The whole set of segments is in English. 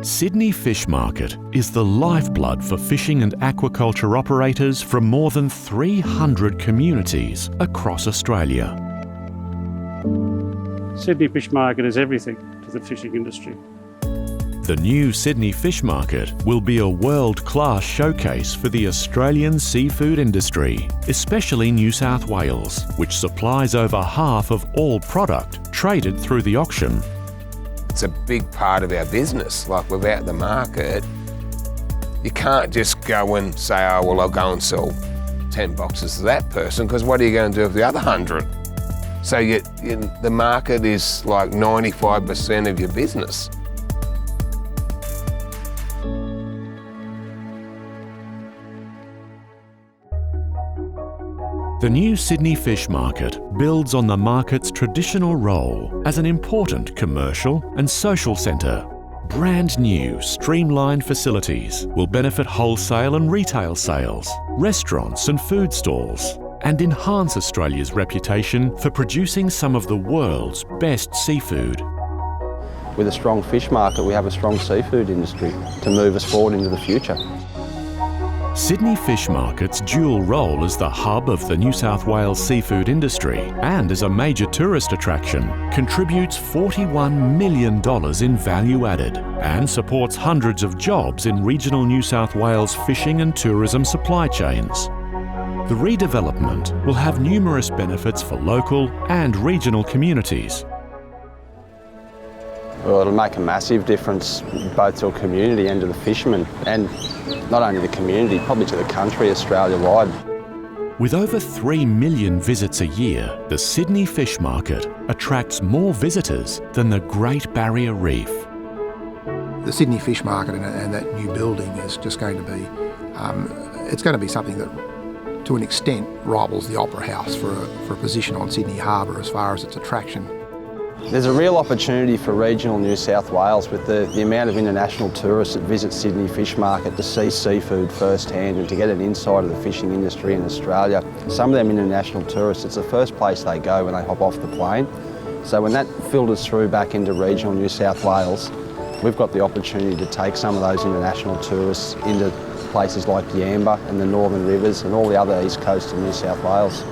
Sydney Fish Market is the lifeblood for fishing and aquaculture operators from more than 300 communities across Australia. Sydney Fish Market is everything to the fishing industry. The new Sydney Fish Market will be a world-class showcase for the Australian seafood industry, especially New South Wales, which supplies over half of all product traded through the auction. It's a big part of our business. Like, without the market, you can't just go and say, oh, well, I'll go and sell 10 boxes to that person, because what are you going to do with the other 100? So the market is like 95% of your business. The new Sydney Fish Market builds on the market's traditional role as an important commercial and social centre. Brand new, streamlined facilities will benefit wholesale and retail sales, restaurants and food stalls, and enhance Australia's reputation for producing some of the world's best seafood. With a strong fish market, we have a strong seafood industry to move us forward into the future. Sydney Fish Market's dual role as the hub of the New South Wales seafood industry and as a major tourist attraction contributes $41 million in value added and supports hundreds of jobs in regional New South Wales fishing and tourism supply chains. The redevelopment will have numerous benefits for local and regional communities. Well, it'll make a massive difference both to a community and to the fishermen, and not only the community, probably to the country Australia-wide. With over 3 million visits a year, the Sydney Fish Market attracts more visitors than the Great Barrier Reef. The Sydney Fish Market and that new building is just going to be, it's going to be something that to an extent rivals the Opera House for a position on Sydney Harbour as far as its attraction. There's a real opportunity for regional New South Wales with the amount of international tourists that visit Sydney Fish Market to see seafood firsthand and to get an insight of the fishing industry in Australia. Some of them international tourists, it's the first place they go when they hop off the plane. So when that filters through back into regional New South Wales, we've got the opportunity to take some of those international tourists into places like Yamba and the Northern Rivers and all the other east coast of New South Wales.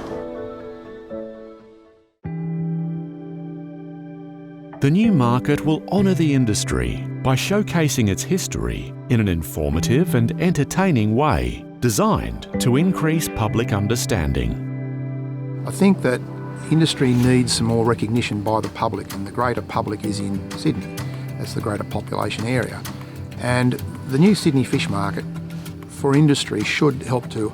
The new market will honour the industry by showcasing its history in an informative and entertaining way, designed to increase public understanding. I think that industry needs some more recognition by the public, and the greater public is in Sydney. That's the greater population area. And the new Sydney Fish Market for industry should help to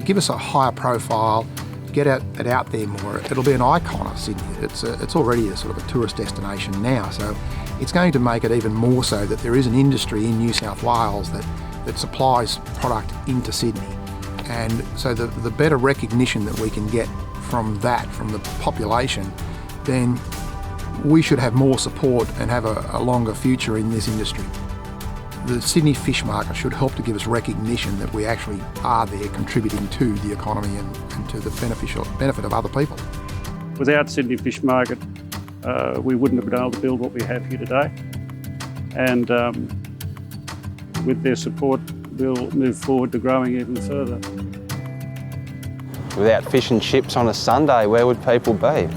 give us a higher profile, get it out there more. It'll be an icon of Sydney. It's already a sort of a tourist destination now, so it's going to make it even more so that there is an industry in New South Wales that supplies product into Sydney. And so the better recognition that we can get from that, from the population, then we should have more support and have a longer future in this industry. The Sydney Fish Market should help to give us recognition that we actually are there contributing to the economy and to the benefit of other people. Without Sydney Fish Market, we wouldn't have been able to build what we have here today. And with their support, we'll move forward to growing even further. Without fish and chips on a Sunday, where would people be?